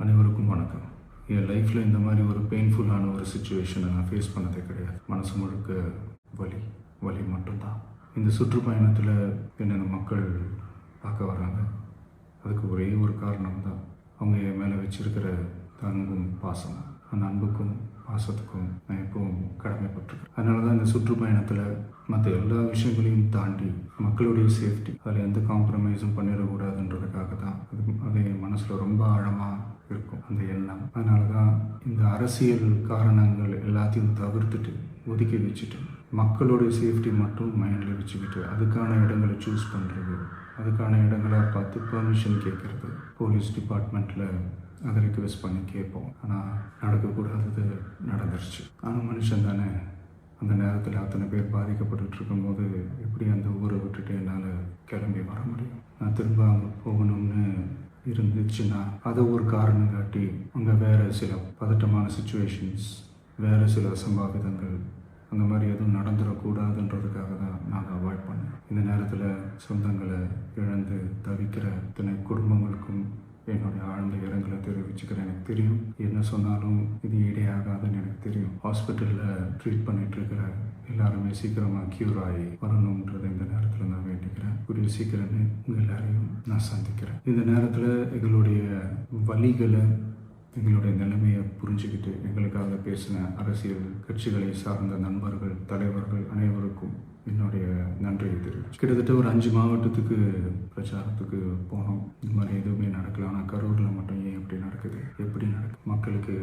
அனைவருக்கும் வணக்கம். என் லைஃப்பில் இந்த மாதிரி ஒரு பெயின்ஃபுல்லான ஒரு சுச்சுவேஷனை நான் ஃபேஸ் பண்ணதே கிடையாது. மனசு முழுக்க வலி வலி மட்டும்தான். இந்த சுற்றுப்பயணத்தில் என்னென்ன மக்கள் பார்க்க வராங்க, அதுக்கு ஒரே ஒரு காரணம் தான், அவங்க என் மேலே வச்சிருக்கிற அன்பும் பாசம். அந்த அன்புக்கும் பாசத்துக்கும் நான் எப்பவும் கடமைப்பட்டிருக்கேன். அதனால தான் இந்த சுற்றுப்பயணத்தில் மற்ற எல்லா விஷயங்களையும் தாண்டி மக்களுடைய சேஃப்டி, அதில் எந்த காம்ப்ரமைஸும் பண்ணிடக்கூடாதுன்றதுக்காக தான் அது என் மனசில் ரொம்ப ஆழமாக இருக்கும் அந்த எண்ணம். அதனால தான் இந்த அரசியல் காரணங்கள் எல்லாத்தையும் தவிர்த்துட்டு ஒதுக்கி வச்சுட்டு மக்களுடைய சேஃப்டி மட்டும் மைண்டில் வச்சுக்கிட்டு அதுக்கான இடங்களை சூஸ் பண்ணுறது, அதுக்கான இடங்களை பார்த்து பெர்மிஷன் கேட்குறது, போலீஸ் டிபார்ட்மெண்ட்டில் அதை ரிக்வெஸ்ட் பண்ணி கேட்போம். ஆனால் நடக்கக்கூடாதது நடந்துருச்சு. ஆனால் மனுஷன் தானே. அந்த நேரத்தில் அத்தனை பேர் பாதிக்கப்பட்டு இருக்கும்போது எப்படி அந்த ஊரை விட்டுட்டு என்னால் கிளம்பி வர முடியும்? நான் திரும்ப அங்கே போகணும்னு இருந்துச்சுன்னா அதை ஒரு காரணம் காட்டி அங்கே வேறு சில பதட்டமான சுச்சுவேஷன்ஸ், வேறு சில அசம்பாவிதங்கள் அந்த மாதிரி எதுவும் நடந்துடக்கூடாதுன்றதுக்காக தான் நான் அவாய்ட் பண்ணேன். இந்த நேரத்தில் சொந்தங்களை இழந்து தவிக்கிற இத்தனை குடும்பங்களுக்கும் என்னுடைய ஆழ்ந்த இரங்கலை தெரிவிச்சுக்கிறேன். எனக்கு தெரியும் என்ன சொன்னாலும் இது ஈடையாகாதுன்னு எனக்கு தெரியும். ஹாஸ்பிட்டலில் ட்ரீட் பண்ணிட்டு இருக்கிற எல்லாருமே சீக்கிரமாக க்யூர் ஆகி வரணுன்றதை இந்த நேரத்தில் நான் வேண்டிக்கிறேன். கூடிய சீக்கிரமே உங்கள் எல்லாரையும் நான் சந்திக்கிறேன். இந்த நேரத்தில் எங்களுடைய வலிகளை, எங்களுடைய நிலைமையை புரிஞ்சுக்கிட்டு எங்களுக்காக பேசின அரசியல் கட்சிகளை சார்ந்த நண்பர்கள், தலைவர்கள் அனைவருக்கும் என்னுடைய நன்றியை தெரிவிச்சு. கிட்டத்தட்ட ஒரு 5 மாவட்டத்துக்கு பிரச்சாரத்துக்கு போனோம். இந்த மாதிரி எதுவுமே நடக்கல. ஆனால் கரூரில் மட்டும் ஏன் இப்படி நடக்குது, எப்படி நடக்குது? மக்களுக்கு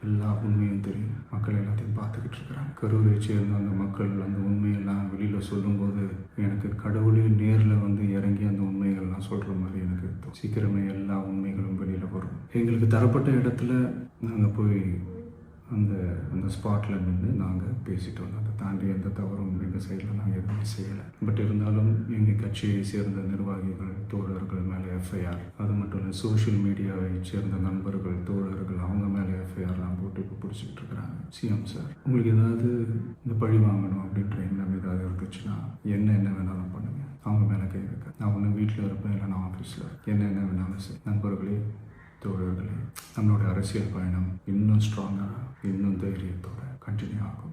எல்லா உண்மையும் தெரியும். மக்கள் எல்லாத்தையும் பார்த்துக்கிட்டு இருக்கிறாங்க. கரூரை சேர்ந்த அந்த மக்கள் அந்த உண்மையெல்லாம் வெளியில் சொல்லும்போது எனக்கு கடவுளே நேரில் வந்து இறங்கி அந்த உண்மைகள்லாம் சொல்கிற மாதிரி எனக்கு சீக்கிரமே எல்லா உண்மைகளும் வெளியில் வரும். எங்களுக்கு தரப்பட்ட இடத்துல நாங்கள் போய் அந்த ஸ்பாட்டில் நின்று நாங்கள் பேசிட்டு வந்தோம். அதை தாண்டி எந்த தவறும் எங்கள் சைடில் நாங்கள் எதுவுமே செய்யலை. பட் இருந்தாலும் எங்கள் கட்சியை சேர்ந்த நிர்வாகிகள், தோழர்கள் மேலே எஃப்ஐஆர், அது மட்டும் இல்லை சோஷியல் மீடியாவை சேர்ந்த நண்பர்கள், தோழர்கள் அவங்க மேலே எஃப்ஐஆர்லாம் போட்டு இப்போ பிடிச்சிக்கிட்டு இருக்கிறாங்க. சிஎம் சார், உங்களுக்கு ஏதாவது இந்த பழி வாங்கணும் அப்படின்ற எண்ணம் ஏதாவது இருந்துச்சுன்னா என்ன வேணாலும் பண்ணுங்க. அவங்க மேலே கை வைக்க நான் ஒன்று வீட்டில் இருப்பேன், இல்லை நான் ஆஃபீஸில் என்ன வேணாலும் சரி. நண்பர்களே, தோழர்களே, நம்மளோட அரசியல் பயணம் இன்னும் ஸ்ட்ராங்காக, இன்னும் தைரியத்தோட கண்டினியூ ஆகும்.